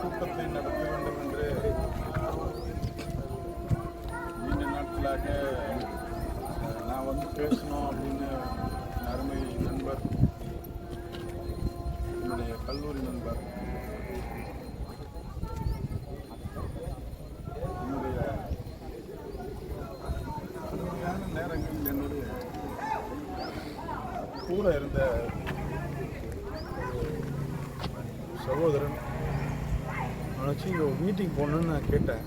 கூட்டத்தை நடத்த வேண்டும் என்று நீண்ட நாட்களாக நான் வந்து பேசணும் அப்படின்னு அருமை நண்பர், என்னுடைய கல்லூரி நண்பர், என்னுடைய அருமையான நேரங்களில் என்னுடைய கூட இருந்த சகோதரன் நினச்சி இங்கே ஒரு மீட்டிங் போகணுன்னு நான் கேட்டேன்.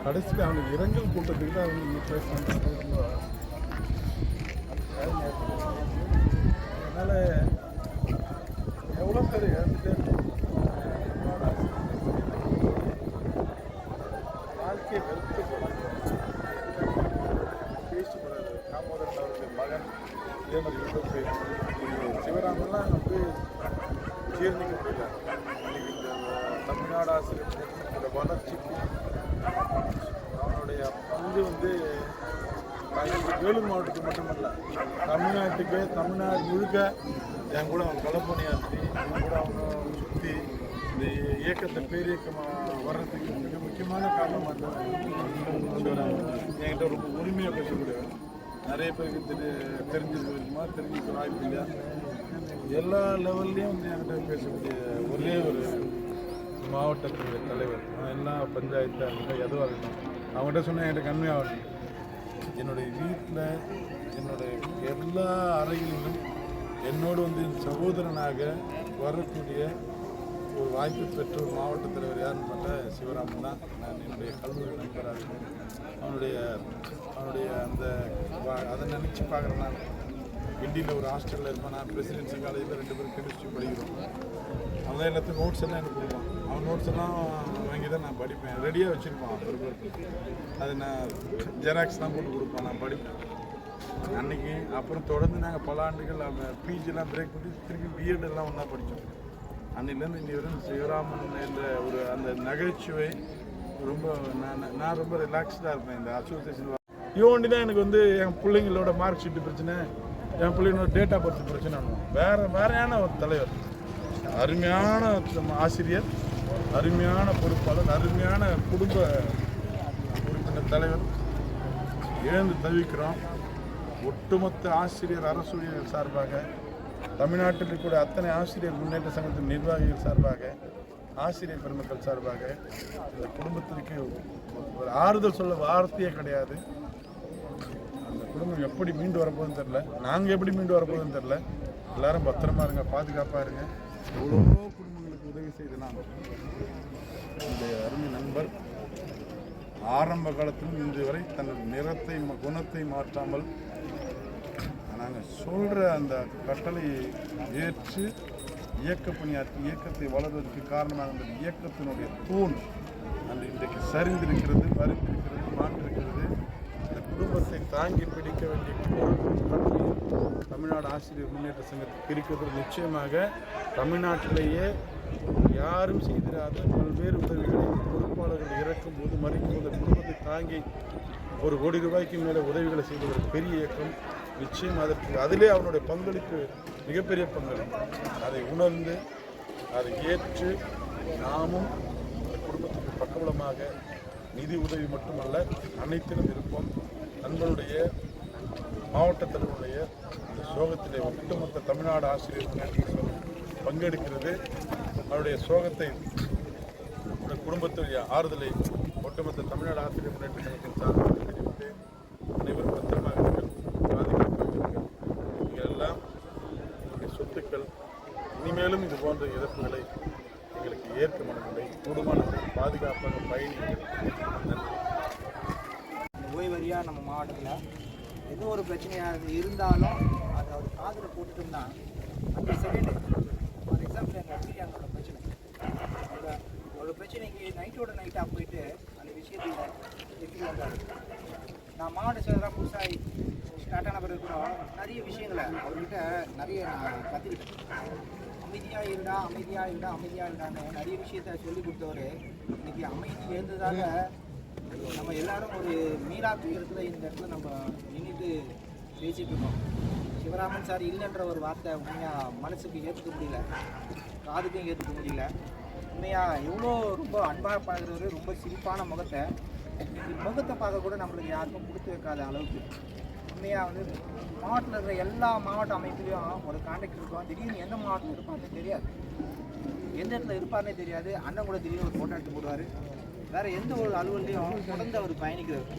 கடைசியில் அவனுக்கு இரங்கல் கூட்டத்துக்கு தான் அவங்க பேசுகிறாங்க. அதனால் எவ்வளோ பேர் இறந்துட்டே வாழ்க்கையை வெறுத்து பேசிக்கூடாது. தாமோதரன் அவருடைய மகன் இதே மாதிரி இழப்பு சிவராமெல்லாம் வந்து ஜீர்ணிக்க முடியல. இன்னைக்கு இந்த தமிழ்நாடு ஆசிரியர் வளர்ச்சிக்கு அவனுடைய பங்கு வந்து வேலூர் மாவட்டத்துக்கு மட்டுமல்ல, தமிழ்நாடு முழுக்க என் கூட அவன் களப்பணியாற்றி என் கூட அவங்க சுற்றி இந்த இயக்கத்தை பேரியக்கமாக வர்றதுக்கு மிக முக்கியமான காரணமாக கொண்டு வராங்க. என்கிட்ட ரொம்ப உரிமையாக பேசக்கூடியவன். நிறைய பேருக்கு தெரிஞ்சிருக்குமா, தெரிஞ்சுக்க வாய்ப்பு இல்லையா, எல்லா லெவல்லையும் வந்து என்கிட்ட பேசக்கூடிய ஒரே ஒரு மாவட்டத்துடைய தலைவர். எல்லா பஞ்சாயத்து அவங்ககிட்ட எதுவாக இருக்கணும் அவங்ககிட்ட சொன்னால் என்கிட்ட கண்மையாகணும். என்னுடைய வீட்டில் என்னுடைய எல்லா அறைகளிலும் என்னோடு வந்து சகோதரனாக வரக்கூடிய ஒரு வாய்ப்பு பெற்ற ஒரு மாவட்ட தலைவர் யாருன்னு பார்த்தா சிவராமன் தான். நான் என்னுடைய கல்லூரி நண்பராக இருக்கும். அவனுடைய அந்த அதை நினச்சி பார்க்குறேன். நான் கிண்டியில் ஒரு ஹாஸ்டலில் இருப்பேன். நான் பிரசிடென்சி காலேஜில் 2 பேரும் கெமிஸ்ட்ரி படிக்கிறோம். அவன் தான் எல்லாத்தையும் நோட்ஸ் எல்லாம் எனக்கு கொடுப்பான். அவன் நோட்ஸ் எல்லாம் வாங்கி தான் நான் படிப்பேன். ரெடியாக வச்சுருப்பான் ஒரு அது நான் ஜெராக்ஸ் தான் போட்டு கொடுப்பான், நான் படிப்பேன். அன்றைக்கி அப்புறம் தொடர்ந்து நாங்கள் பல ஆண்டுகள் அவன் பிஜிலாம் பிரேக் பண்ணி திருப்பி பிஎட் எல்லாம் ஒன்றா படித்தோம். அன்னிலேருந்து இன்னி வரும் சிவராமன் என்ற ஒரு அந்த நகைச்சுவை ரொம்ப நான் ரொம்ப ரிலாக்ஸ்டாக இருப்பேன். இந்த அசோசியேஷன் இவண்டி தான் எனக்கு வந்து என் பிள்ளைங்களோட மார்க் ஷீட்டு பிரச்சனை, என் பிள்ளைங்களோட டேட் ஆஃப் பர்த் பிரச்சனை. வேறையான ஒரு தலைவர், அருமையான ஆசிரியர், அருமையான பொறுப்பாளர், அருமையான குடும்ப உறுப்பினர் தலைவர். இழந்து தவிக்கிறோம். ஒட்டுமொத்த ஆசிரியர் அரசூழியர்கள் சார்பாக, தமிழ்நாட்டில் கூட அத்தனை ஆசிரியர் முன்னேற்ற சங்கத்தின் நிர்வாகிகள் சார்பாக, ஆசிரியர் பெருமக்கள் சார்பாக இந்த குடும்பத்திற்கு ஒரு ஆறுதல் சொல்ல வார்த்தையே கிடையாது. அந்த குடும்பம் எப்படி மீண்டு வரப்போகுதுன்னு தெரில, நாங்கள் எப்படி மீண்டு வரப்போகுதுன்னு தெரில. எல்லாரும் பத்திரமா இருங்க, பாதுகாப்பாக இருங்க. எவ்வளோ குடும்பங்களுக்கு உதவி செய்து நான் இந்த அருமை நண்பர் ஆரம்ப காலத்திலும் இன்று வரை தன்னுடைய நிறத்தை குணத்தை மாற்றாமல் நாங்கள் சொல்கிற அந்த கட்டளையை ஏற்று இயக்க பணியாற்றி இயக்கத்தை வளர்வதற்கு காரணமாக அந்த இயக்கத்தினுடைய தூண் அந்த இன்றைக்கு சரிந்திருக்கிறது, மறைந்திருக்கிறது, மாற்றிருக்கிறது. இந்த குடும்பத்தை தாங்கி பிடிக்க வேண்டிய தமிழ்நாடு ஆசிரியர் முன்னேற்ற சங்கத்துக்கு இருக்கிறது. நிச்சயமாக தமிழ்நாட்டிலேயே யாரும் செய்திராத பல்வேறு உதவிகளை பொறுப்பாளர்கள் இறக்கும் போது மறிக்கும் போது குடும்பத்தை தாங்கி ₹1 கோடி மேலே உதவிகளை செய்வதற்கு பெரிய இயக்கம். நிச்சயம் அதிலே அவனுடைய பங்களிப்பு மிகப்பெரிய பங்களிப்பு. அதை உணர்ந்து அதை ஏற்று நாமும் அந்த குடும்பத்துக்கு பக்கபலமாக நிதி உதவி மட்டுமல்ல அனைத்திலும் இருப்போம். நண்பனுடைய மாவட்ட தலைவருடைய அந்த சோகத்திலே ஒட்டுமொத்த தமிழ்நாடு ஆசிரியர் பங்கெடுக்கிறது. அவருடைய சோகத்தை குடும்பத்துடைய ஆறுதலை ஒட்டுமொத்த தமிழ்நாடு ஆசிரியர் முன்னேற்ற சங்கத்தின் சார்பாக தெரிவித்து அனைவரும் பத்திரமாக பாதுகாப்பாக நீங்கள் எல்லாம் உங்களுடைய சொத்துக்கள் இனிமேலும் இது போன்ற இழப்புகளை எங்களுக்கு ஏற்க மனதில்லை. கூடுமான பாதுகாப்பாக பயணிகள். ஓய்வரியாக நம்ம மாவட்டத்தில் எந்த ஒரு பிரச்சனையாக இருந்தாலும் அதை அவர் காதில் போட்டுட்டோம்னா அந்த செகண்டு ஃபார் எக்ஸாம்பிள் எங்கள் வீட்டாங்களோட பிரச்சனை, அவரோட பிரச்சனைக்கு நைட்டோட நைட்டாக போயிட்டு அந்த விஷயத்தை எப்படி வந்தார். நான் மாவட்ட செயலராக புதுசாக ஸ்டார்ட் ஆன பிறகு கூட நிறைய விஷயங்களை அவர்கிட்ட நிறைய நான் கற்றுக்கிட்டேன். அமைதியாக இருந்தான்னு நிறைய விஷயத்த சொல்லி கொடுத்தவர் இன்னைக்கு அமைதி இருந்ததாக நம்ம எல்லாரும் ஒரு மீராக்கு இடத்துல இந்த இடத்துல நம்ம நின்றுட்டு பேசிகிட்டு இருக்கோம். சிவராமன் சார் இல்லைன்ற ஒரு வார்த்தை உண்மையாக மனசுக்கு ஏற்றுக்க முடியல, காதுக்கும் ஏற்றுக்க முடியல. உண்மையாக எவ்வளோ ரொம்ப அன்பாக பார்க்குறவர், ரொம்ப சிரிப்பான முகத்தை பார்க்க கூட நம்மளுக்கு யாருக்கும் கொடுத்து வைக்காத அளவுக்கு உண்மையாக வந்து மாவட்டத்தில் இருக்கிற எல்லா மாவட்ட அமைப்புலையும் ஒரு கான்ட்ராக்டர் இருக்கும். திடீர்னு எந்த மாவட்டத்தில் இருப்பாருன்னே தெரியாது, எந்த இடத்துல இருப்பாருன்னே தெரியாது. அண்ணன் கூட திடீர்னு ஒரு ஃபோட்டோ எடுத்து போடுவார். வேறு எந்த ஒரு அலுவலையும் தொடர்ந்து அவர் பயணிக்கிறார்.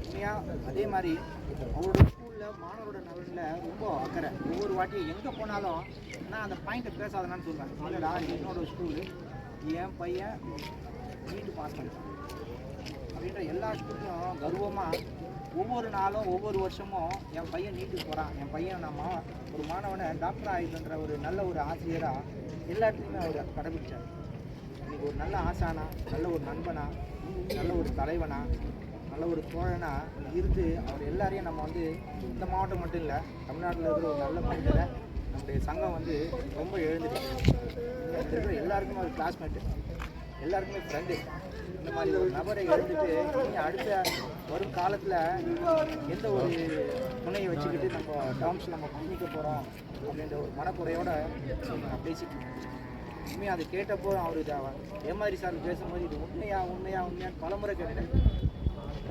உண்மையாக அதே மாதிரி அவரோட ஸ்கூலில் மாணவரோட நலனில் ரொம்ப அக்கறை. ஒவ்வொரு வாட்டியும் எங்கே போனாலும் நான் அந்த பாயிண்ட்டை பேசாதனான்னு சொல்லுவேன். இல்லைடா, என்னோட ஸ்கூலு, என் பையன் நீட்டு பாஸ் பண்ணிட்டான் அப்படின்ற எல்லா ஸ்கூல்லையும் கர்வமாக ஒவ்வொரு நாளும் ஒவ்வொரு வருஷமும் என் பையன் நீட்டுக்கு போகிறான், என் பையன் ஒரு மாணவனை டாக்டர் ஆகிடுன்ற ஒரு நல்ல ஒரு ஆசிரியராக எல்லா இடத்துலையுமே அவர் கடைபிடிச்சார். இன்றைக்கி ஒரு நல்ல ஆசானா, நல்ல ஒரு நண்பனா, நல்ல ஒரு தலைவனா, நல்ல ஒரு தோழனா இருந்து அவர் எல்லாரையும் நம்ம வந்து இந்த மாவட்டம் மட்டும் இல்லை, தமிழ்நாட்டில் இருக்கிற ஒரு நல்ல மனிதரை நம்முடைய சங்கம் வந்து ரொம்ப எழுந்துட்டு இருக்கிற எல்லாருக்குமே ஒரு கிளாஸ்மேட்டு, எல்லாருக்குமே ஃப்ரெண்டு. இந்த மாதிரி ஒரு நபரை எழுந்துட்டு நீங்கள் அடுத்த வரும் காலத்தில் எந்த ஒரு துணையை வச்சுக்கிட்டு நம்ம டேர்ம்ஸ் நம்ம பண்ணிக்க போகிறோம் அப்படின்ற ஒரு மனக்குறையோடு நான் பேசிட்டு உண்மையாக அதை கேட்டப்போ அவர் ஏமாரி சார் பேசும்போது இது உண்மையான்னு பலமுறை கேட்டேன்.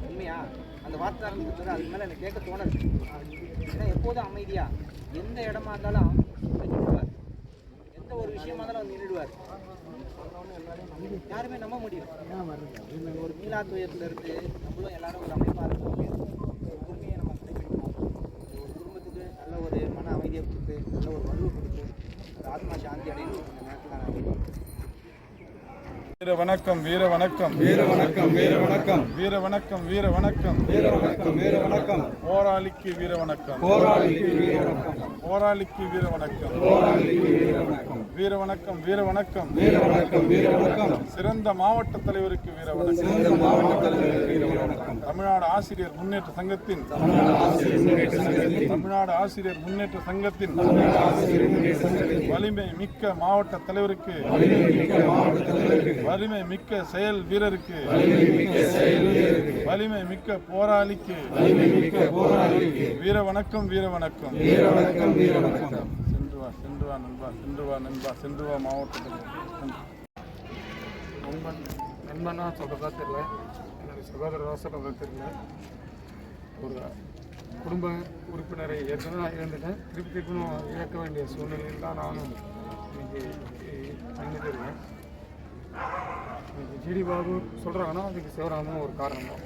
உண்மையா அந்த வார்த்தை இருந்தது, அதுக்கு மேலே எனக்கு கேட்க தோணுது. ஏன்னா எப்போதும் அமைதியாக எந்த இடமா இருந்தாலும் நின்றுடுவார், எந்த ஒரு விஷயமா இருந்தாலும் நின்றுடுவார். யாருமே நம்ப முடியும். ஒரு மீளா துயரத்தில் இருந்து நம்மளும் எல்லாரும் ஒரு அமைப்பாக இருக்கோம், உண்மையை நம்ம கடைபிடிக்கணும். ஒரு குடும்பத்துக்கு நல்ல ஒரு மன அமைதியை கொடுத்து, நல்ல ஒரு வலுவை கொடுத்து, ஒரு ஆத்மா சாந்தி அடையணும். இந்த நேரத்தில் நான் வீர வணக்கம், வீர வணக்கம், வீர வணக்கம், வீர வணக்கம், வீர வணக்கம், வீர வணக்கம், வீர வணக்கம், வீர வணக்கம், போராளிக்கு வீர வணக்கம், போராளிக்கு வீர வணக்கம், போராளிக்கு வீர வணக்கம், போராளிக்கு வீர வணக்கம், வீர வணக்கம், வீர வணக்கம், வீர வணக்கம், வீர வணக்கம், சிறந்த மாவட்ட தலைவருக்கு வீர வணக்கம், சிறந்த மாவட்ட தலைவருக்கு வீர வணக்கம், தமிழ்நாடு ஆசிரியர் முன்னேற்ற சங்கத்தின் தமிழ்நாடு ஆசிரியர் முன்னேற்ற சங்கத்தின் வலிமை மிக்க மாவட்ட தலைவருக்கு, வலிமை மிக்க செயல் வீரருக்கு, வலிமை மிக்க போராளிக்கு வீர வணக்கம், வீர வணக்கம், வீர வணக்கம், வீர வணக்கம். சென்று வா நண்பா, சென்று வா நண்பா, சென்று வா மாவட்டத்தில். நண்பனா சொல்கிறதா தெரியல, என்னுடைய சகோதரராக சொல்கிறதா தெரியல. ஒரு குடும்ப உறுப்பினரை ஏற்கனவே நான் இழந்துட்டேன், திருப்பியும் இழக்க வேண்டிய சூழ்நிலையில் தான் நானும் இன்னைக்கு நின்றுட்டு இருக்கேன். இன்னைக்கு ஜிடி பாபு சொல்கிறாங்கன்னா அதுக்கு சிவராமன் ஒரு காரணம் தான்.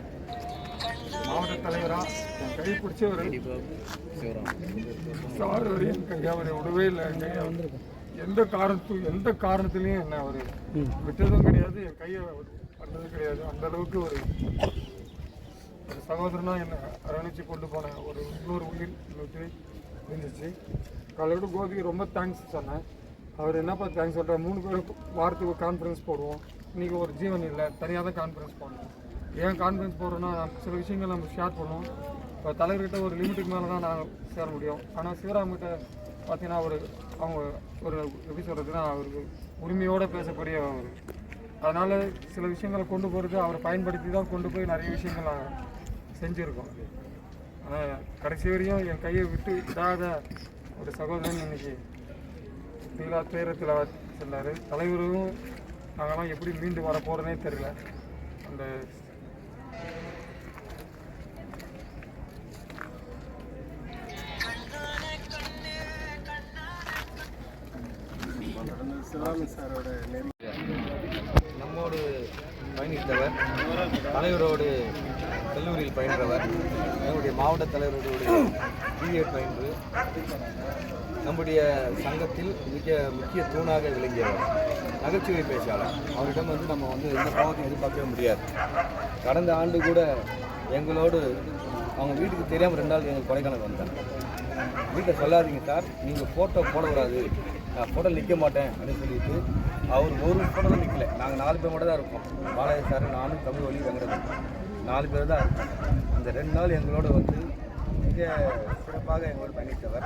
மாவட்ட தலைவராக என் கை பிடிச்சவர் சார் வரையும் என் கையை அவரை விடவே இல்லை. என் கையை எந்த காரணத்துலையும் என்னை அவர் விட்டதும் கிடையாது, என் கையை பண்ணதும் கிடையாது. அந்த அளவுக்கு ஒரு சகோதரனா என்னை அரவணைச்சு கொண்டு போன ஒரு இன்னொரு உயிர் இன்னொரு இருந்துச்சு. காலையோட கோபிக்கு ரொம்ப தேங்க்ஸ் சொன்னேன். அவர் என்னப்பா தேங்க்ஸ் சொல்கிறார், 3 பேர் வாரத்துக்கு ஒரு கான்ஃபரன்ஸ் போடுவோம், இன்றைக்கி ஒரு ஜீவன் இல்லை, தனியாக தான் கான்ஃபரன்ஸ் போடணும். ஏன் கான்ஃபரன்ஸ் போடுறோன்னா சில விஷயங்கள் நம்ம ஷேர் பண்ணுவோம். இப்போ தலைவர்கிட்ட ஒரு லிமிட்டுக்கு மேலே தான் நான் சேர முடியும். ஆனால் சிவராம்கிட்ட பார்த்தீங்கன்னா அவங்க ஒரு எப்படி சொல்கிறதுன்னா அவருக்கு உரிமையோடு பேசக்கூடிய அவர். அதனால் சில விஷயங்களை கொண்டு போகிறது அவரை பயன்படுத்தி தான் கொண்டு போய் நிறைய விஷயங்கள் நாங்கள் செஞ்சுருக்கோம். ஆனால் கடைசி வரையும் என் கையை விட்டு விடாத ஒரு சகோதரன் இன்னைக்கு தீலா துயரத்தில் சொன்னார். தலைவரும் நாங்கள்லாம் எப்படி மீண்டு வர போகிறோன்னே தெரியல. அந்த நம்மோடு பயணித்தவர், தலைவரோடு கல்லூரியில் பயின்றவர், நம்முடைய மாவட்ட தலைவரோடு பிஎட் பயின்று நம்முடைய சங்கத்தில் மிக முக்கிய தூணாக விளங்கியவர், நகைச்சுவை பேச்சாளர். அவரிடம் நம்ம எந்த பாவத்தையும் எதிர்பார்க்கவே முடியாது. கடந்த ஆண்டு கூட எங்களோடு அவங்க வீட்டுக்கு தெரியாமல் 2 நாள் எங்கள் கொடைக்கானல் வந்தாங்க. வீட்டில் சொல்லாதீங்க சார், நீங்கள் ஃபோட்டோ போடக்கூடாது, நான் ஃபோட்டோ நிற்க மாட்டேன் அப்படின்னு சொல்லிட்டு அவர் ஒரு ஃபோட்டோ தான் நிற்கல. நாங்கள் 4 பேர் மட்டும் தான் இருக்கோம். பாலாஜி சார், நானும், தமிழ் வழி, வெங்கடேசன் 4 பேர் தான் இருக்கோம். அந்த 2 நாள் எங்களோட மிக சிறப்பாக எங்களோடு பயணித்தவர்.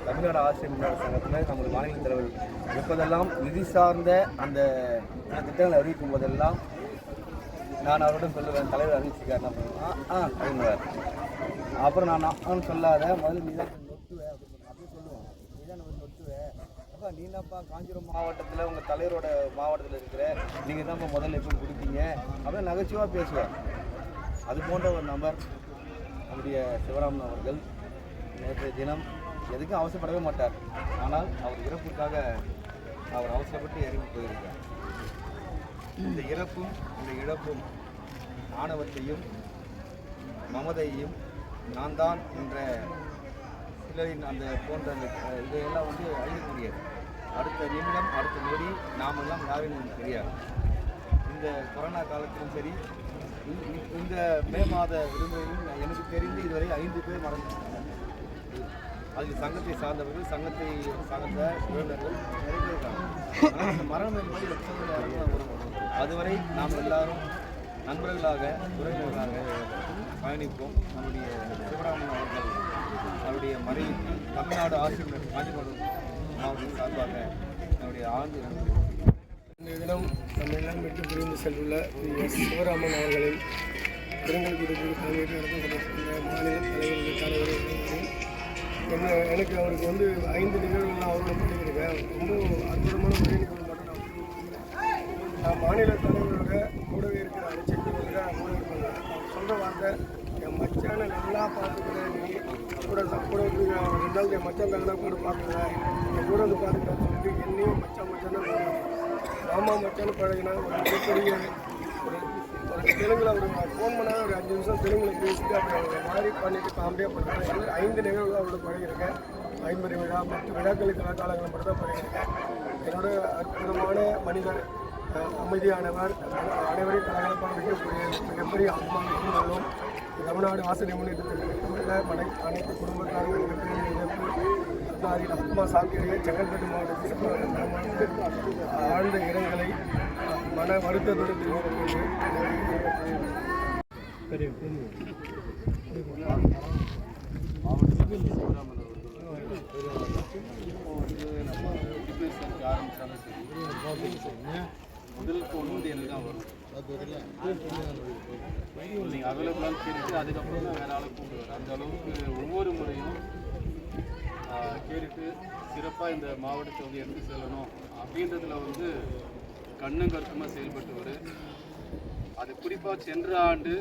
தமிழ்நாடு ஆசிரியர் முன்னேற்ற சங்கத்தில் நம்மளுடைய மாநில தலைவர் எப்போதெல்லாம் நிதி சார்ந்த அந்த திட்டங்களை அறிவிக்கும் போதெல்லாம் நான் அவரிடம் சொல்லுவேன், தலைவர் அறிவிச்சிருக்காரு நம்ம அப்படின்வார். அப்புறம் நான் சொல்லாத முதல்ல நீ தான் நொட்டுவேன் அப்படின்னு அப்படியே சொல்லுவோம். நீ தான் நம்ம நொட்டுவேன், அப்போ என்னப்பா நீதான்ப்பா காஞ்சிபுரம் மாவட்டத்தில் உங்கள் தலைவரோட மாவட்டத்தில் இருக்கிற நீங்கள் தான்ப்பா முதல்ல எப்படி கொடுத்தீங்க அப்படின்னு நகைச்சுவாக பேசுவார். அது போன்ற ஒரு நபர் நம்முடைய சிவராமன் அவர்கள் நேற்றைய தினம் எதுக்கும் அவசரப்படவே மாட்டார். ஆனால் அவர் இறப்புக்காக அவர் அவசரப்பட்டு இறங்கி போயிருக்கார். இந்த இறப்பும் இந்த இழப்பும் ஆணவத்தையும் மமதையும் நான் தான் என்ற சிலரின் அந்த போன்ற அந்த இதையெல்லாம் வந்து அழியக்கூடியது. அடுத்த நிமிடம் அடுத்த நொடி நாமெல்லாம் யாருன்னு எனக்கு தெரியாது. இந்த கொரோனா காலத்திலும் சரி, இந்த மே மாத விடுமுறையிலும் எனக்கு தெரிந்து இதுவரை 5 பேர் மறந்துட்டாங்க. அதில் சங்கத்தை சார்ந்தவர்கள், சங்கத்தை சார்ந்த உறவினர்கள் நிறைய பேர் இருக்காங்க. ஆனால் அந்த மரணம் என்பது லட்சங்கள் வரும். அதுவரை நாம் எல்லாரும் நண்பர்களாக உறவினர்களாக பயணிப்போம். நம்முடைய சிவராமன் அவர்கள் அவருடைய மறைவுக்கு தமிழ்நாடு ஆசிரியர் காஞ்சிபுரம் மாவட்டம் சார்பாக நம்முடைய ஆழ்ந்து இந்த தினம் நம்ம எல்லாம் விட்டு பிரிந்து சென்றுள்ள எஸ் சிவராமன் அவர்களின் இரங்கல் விடுதலை தலைமையில் நடத்தப்பட்டிருக்கின்ற மாநில தலைவர்கள் எனக்கு அவருக்கு வந்து 5 நிகழ்வுகள் நான் அவரோட பண்ணியிருக்கேன். ரொம்ப அற்புதமான ஒரே நிகழ்வு மட்டும் நான் மாநில தலைவரோட கூடவே இருக்கிற அனுச்செய்தியோட கூட இருப்பாங்க. அவர் சொல்கிற வார்த்தை, என் மச்சானை நல்லா பார்த்துக்கிறேன், நீ கூட இருந்தாலும் என் மச்சான் தான் கூட பார்த்துக்கிறேன், என் கூட வந்து பார்த்துக்கிறேன்னு சொல்லிட்டு என்னையும் மச்சான் மாமா மச்சான்னு பழகினா ஒரு மிகப்பெரிய ஒரு தெலுங்கில் அவர் ஃபோன் பண்ணால் ஒரு 5 நிமிஷம் தெலுங்கில் பேசிட்டு அப்படி அவங்க மாதிரி பண்ணிட்டு காமெடியாக பண்ணுறாங்க. 5 நிகழ்வுகள் அவரோட பழகிருக்கேன். 50 விழா மற்ற விழாக்களுக்கு காலங்களை மட்டும் தான் பழகிருக்கேன். என்னோட அற்புதமான மனிதர், அமைதியானவர், அனைவரையும் கலகலப்பாக வைக்கக்கூடிய மிகப்பெரிய ஆத்மாவும் தமிழ்நாடு ஆசிரியர் முன்னேற்றத்தில் அனைத்து குடும்பத்தாரும் மிகப்பெரிய இழப்பு. ஆத்மா சாந்தியுடைய செங்கல்பட்டு மாவட்டத்தில் ஆழ்ந்த இரங்கலை மன வருத்தத்தோடு முதல் ஃபோன் வந்து எனக்கு தான் வரும். நீங்கள் அவைலபிளாக கேட்டுட்டு அதுக்கப்புறம் தான் வேறு ஆளை கூப்பிடுவார். அந்த அளவுக்கு ஒவ்வொரு முறையும் கேட்டுட்டு சிறப்பாக இந்த மாவட்டத்தை வந்து எடுத்து செல்லணும் அப்படின்றதுல வந்து கண்ணும் கருத்துமாக செயல்பட்டவர். அது குறிப்பாக சென்ற ஆண்டு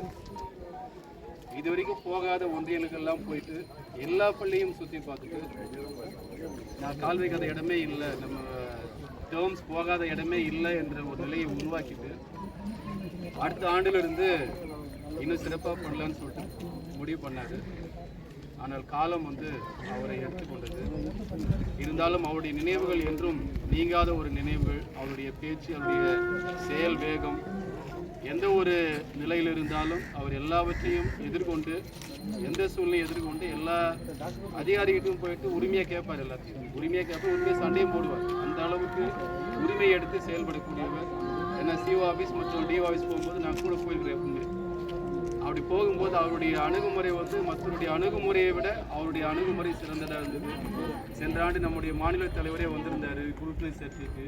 இது வரைக்கும் போகாத ஒன்றியங்களுக்கெல்லாம் போயிட்டு எல்லா பள்ளியும் சுற்றி பார்த்துட்டு, நான் கால் வைக்காத இடமே இல்லை, நம்ம டேர்ம்ஸ் போகாத இடமே இல்லை என்ற ஒரு நிலையை உருவாக்கிட்டு அடுத்த ஆண்டிலிருந்து இன்னும் சிறப்பாக பண்ணலான்னு சொல்லிட்டு முடிவு பண்ணார். ஆனால் காலம் வந்து அவரை எடுத்துக்கொண்டது. இருந்தாலும் அவருடைய நினைவுகள் என்றும் நீங்காத ஒரு நினைவுகள். அவருடைய பேச்சு, அவருடைய செயல் வேகம், எந்த ஒரு நிலையில் இருந்தாலும் அவர் எல்லாவற்றையும் எதிர்கொண்டு, எந்த சூழ்நிலையும் எதிர்கொண்டு எல்லா அதிகாரிகிட்டும் போயிட்டு உரிமையாக கேட்பார். எல்லாத்தையும் உரிமையாக கேட்பார், உரிமையை சண்டையும் போடுவார். அந்த அளவுக்கு உரிமையை எடுத்து செயல்படக்கூடியவர். ஏன்னா சிஓ ஆஃபீஸ் மற்றும் டிஓ ஆஃபீஸ் போகும்போது நான் கூட போயிருக்கிறேன். அப்படி போகும்போது அவருடைய அணுகுமுறை வந்து மற்றவருடைய அணுகுமுறையை விட அவருடைய அணுகுமுறை சிறந்ததாக இருந்தது. சென்ற ஆண்டு நம்முடைய மாநில தலைவரே வந்திருந்தார் உறுப்பினர் சேர்க்கைக்கு.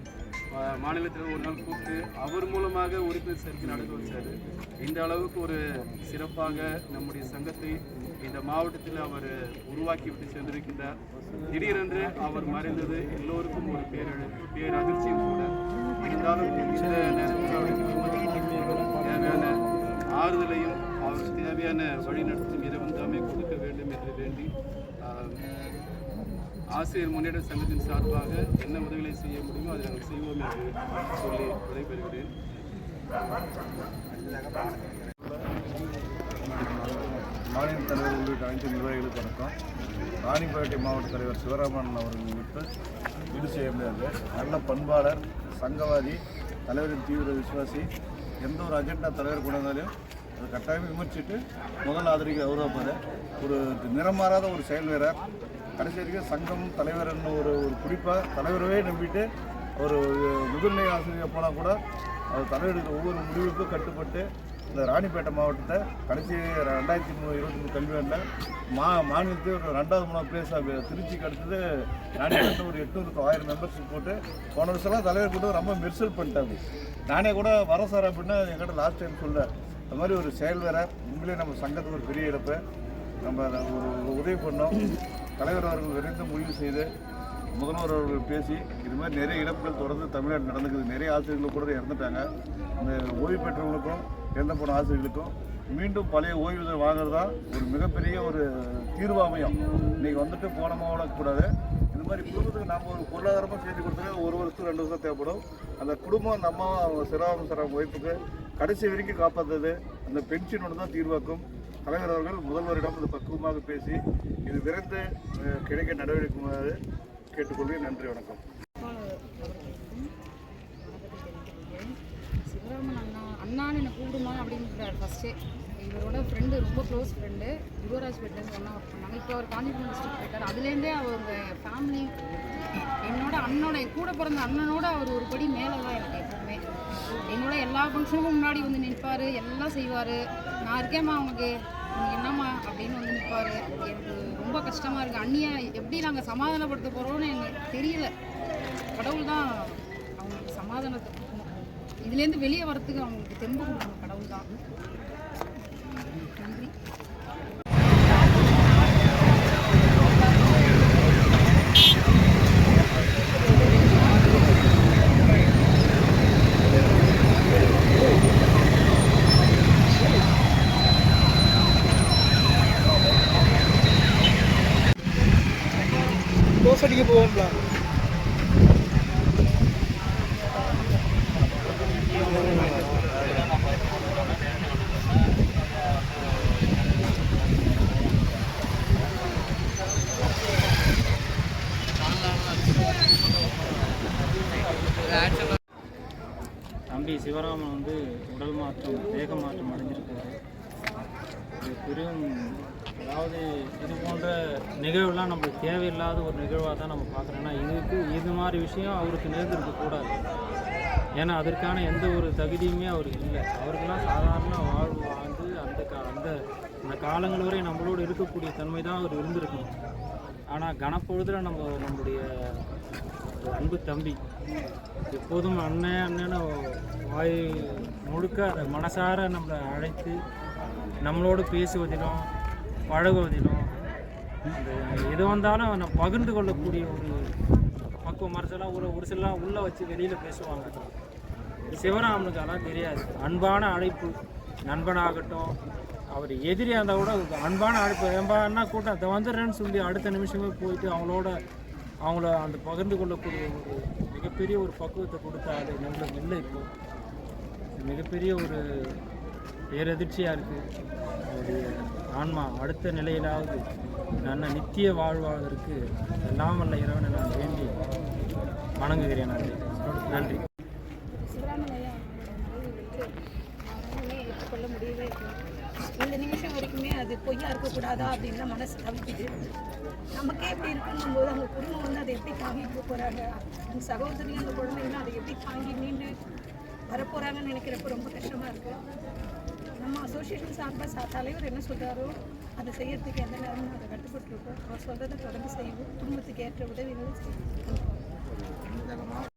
மாநில தலைவர் ஒரு நாள் கூப்பிட்டு அவர் மூலமாக உறுப்பினர் சேர்க்கை நடக்க வச்சார். இந்த அளவுக்கு ஒரு சிறப்பாக நம்முடைய சங்கத்தை இந்த மாவட்டத்தில் அவர் உருவாக்கி விட்டு சென்றிருக்கின்றார். திடீரென்று அவர் மறைந்தது எல்லோருக்கும் ஒரு பேரதிர்ச்சியும் கூட. இருந்தாலும் இந்த நேரத்தில் அவருடைய குடும்பத்துக்கு தேவையான ஆறுதலையும் அவருக்கு தேவையான வழிநடத்தும் இறைவன் தாமே கொடுக்க வேண்டும் என்று வேண்டி ஆசிரியர் முன்னேற்ற சங்கத்தின் சார்பாக என்ன உதவிகளை செய்ய முடியுமோ அதை நாங்கள் செய்வோம் என்று சொல்லி விடைபெறுகிறேன். மாநில தலைவர் உள்ளிட்ட அனைத்து நிர்வாகிகளுக்கு வணக்கம். ராணிப்பேட்டை மாவட்ட தலைவர் சிவராமன் அவர்கள் விட்டு ஈடு செய்ய முடியாது. நல்ல பண்பாளர், சங்கவாதி, தலைவரின் தீவிர விசுவாசி. எந்த ஒரு அஜெண்டா தலைவர் கொண்டு வந்தாலும் அதை கட்டாயம் விமர்சித்து முதல் ஆதரிக்க உருவாப்பார். ஒரு நிறமாறாத ஒரு செயல் வீரர். கடைசி வரைக்கும் சங்கம் தலைவர்னு ஒரு குறிப்பாக தலைவரவே நம்பிட்டு ஒரு முதுநிலை ஆசிரியர் போனால் கூட அவர் தலைவருக்கு ஒவ்வொரு முடிவுக்கும் கட்டுப்பட்டு இந்த ராணிப்பேட்டை மாவட்டத்தை கடைசி 2023 கல்வியாண்டில் மாநிலத்தில் ஒரு 2வது 3வது பிளேஸாக திருச்சிக்கு அடுத்தது ராணிப்பேட்டை ஒரு 800-1000 மெம்பர்ஷிப் போட்டு போன வருஷம்லாம் தலைவர் கூட ரொம்ப மெர்சல் பண்ணிட்டாங்க. நானே கூட வர சார் அப்படின்னா என்கிட்ட லாஸ்ட் டைம் சொல்ல அந்த மாதிரி ஒரு செயல் வேற. உண்மையிலே நம்ம சங்கத்துக்கு ஒரு பெரிய இழப்பு. நம்ம ஒரு உதவி பண்ணோம். தலைவர் அவர்கள் விரைந்து முடிவு செய்து முதல்வர் அவர்கள் பேசி இது மாதிரி நிறைய இழப்புகள் தொடர்ந்து தமிழ்நாடு நடந்துக்குது. நிறைய ஆசிரியர்கள் கூட இறந்துட்டாங்க. இந்த ஓய்வு பெற்றவங்களுக்கும் இறந்து போன ஆசிரியர்களுக்கும் மீண்டும் பழைய ஓய்வூதியம் வாங்குறதா ஒரு மிகப்பெரிய ஒரு தீர்வாமையம். இன்றைக்கி வந்துட்டு போனமாக வளர்க்கக்கூடாது. இந்த மாதிரி குடும்பத்துக்கு நம்ம ஒரு பொருளாதாரமாக செஞ்சு கொடுத்தா 1 வருஷத்துக்கு 2 வருஷம் தேவைப்படும். அந்த குடும்பம் நம்ம அவங்க சிரம ஒய்ஃபுக்கு கடைசி வரைக்கும் காப்பாற்றுறது அந்த பென்ஷன் ஒன்று தான் தீர்வாக்கும். தலைவர் அவர்கள் முதல்வரிடம் இது பக்குவமாக பேசி இது விரைந்து கிடைக்க நடவடிக்கைமாறு கேட்டுக்கொள்கிறேன். நன்றி, வணக்கம். சிவராமன் அண்ணான்னு என்னை கூப்பிடுமா அப்படின்றார் ஃபஸ்ட்டே. இவரோட ஃப்ரெண்டு, ரொம்ப க்ளோஸ் ஃப்ரெண்டு, யுவராஜ்பேட்லேருந்து ஒன்றா ஒர்க் பண்ணாங்க. இப்போ அவர் காஞ்சிபுரம் டிஸ்ட்ரிக்ட் போயிட்டார். அதுலேருந்தே அவங்க ஃபேமிலி அண்ணனோட என் கூட பிறந்த அண்ணனோட அவர் ஒரு படி மேலே தான் எனக்கு எப்பவுமே. என்னோட எல்லா ஃபங்க்ஷனுக்கும் முன்னாடி வந்து நிற்பார், எல்லாம் செய்வார். நான் இருக்கேம்மா அவனுக்கு, நீங்கள் என்னம்மா அப்படின்னு வந்து நிற்பார். எனக்கு ரொம்ப கஷ்டமாக இருக்குது. அண்ணியை எப்படி நாங்கள் சமாதானப்படுத்த போகிறோன்னு எனக்கு தெரியல. கடவுள் தான் அவங்களுக்கு சமாதானத்தை கொடுக்கணும். இதுலேருந்து வெளியே வரத்துக்கு அவங்களுக்கு தெம்பு கொடுக்கணும். கடவுள் தான். நன்றி. தோசை அடிக்க போவோம்ல. தம்பி சிவராமன் வந்து உடல் மாற்றம், தேக மாற்றம் அடைஞ்சிருக்காரு. இது பெரும், அதாவது இது போன்ற நிகழ்வுலாம் நம்மளுக்கு தேவையில்லாத ஒரு நிகழ்வாக தான் நம்ம பார்க்குறோம். ஏன்னா இது மாதிரி விஷயம் அவருக்கு நேர்ந்திருக்கக்கூடாது. ஏன்னா அதற்கான எந்த ஒரு தகுதியுமே அவருக்கு இல்லை. அவருக்கெல்லாம் சாதாரண வாழ்வு வாழ்ந்து அந்த காலங்கள் வரை நம்மளோடு இருக்கக்கூடிய தன்மை தான் அவர் இருந்திருக்கணும். ஆனால் கனப்பொழுதில் நம்முடைய அன்பு தம்பி எப்போதும் அண்ணன்னு வாய் முழுக்க அதை மனசார நம்மளை அழைத்து நம்மளோடு பேசுவதிலும் பழகுவதிலும் அந்த எது வந்தாலும் நம்ம பகிர்ந்து கொள்ளக்கூடிய ஒரு பக்குவம். மனசெல்லாம் ஒரு சிலலாம் உள்ளே வச்சு வெளியில் பேசுவாங்க. சிவராமனுக்கு அதெல்லாம் தெரியாது. அன்பான அழைப்பு, நண்பனாகட்டும், அவர் எதிரியாக இருந்தால் கூட அன்பான அழைப்பு, ஏம்பான்னா கூட்டம் அதை வந்துடுறேன்னு சொல்லி அடுத்த நிமிஷமே போயிட்டு அவங்கள அந்த பகிர்ந்து கொள்ளக்கூடிய ஒரு மிகப்பெரிய ஒரு பக்குவத்தை கொடுத்தா அது நம்மளுக்கு இல்லை. இப்போ மிகப்பெரிய ஒரு பேரதிர்ச்சியாக இருக்குது. அவருடைய ஆன்மா அடுத்த நிலையிலாவது நல்ல நித்திய வாழ்வாளருக்கு எல்லாம் வல்ல இறைவனை நான் வேண்டி வணங்குகிறேன். நன்றி. சிவராமன் ஐயா அவங்களே ஏற்றுக்கொள்ள முடியவே இல்லை. இந்த நிமிஷம் வரைக்குமே அது பொய்யா இருக்கக்கூடாதா அப்படின்னு தான் மனசு தவிக்குது. நமக்கே எப்படி இருக்குன்னும் போது அவங்க குடும்பம் வந்து அதை எப்படி தாங்கிட்டு போகிறாங்க, அந்த சகோதரி அந்த குழந்தைங்களும் அதை எப்படி தாங்கி மீண்டு வரப்போகிறாங்கன்னு நினைக்கிறப்ப ரொம்ப கஷ்டமாக இருக்குது. நம்ம அசோசியேஷன் சார்பாக தலைவர் என்ன சொல்கிறாரோ அதை செய்யறதுக்கு எந்த நேரமும் அதை கட்டுப்பட்டுருக்கோம். அவர் சொல்கிறத தொடர்ந்து செய்வோம். குடும்பத்துக்கு ஏற்ற உதவிகளும் செய்வோம்.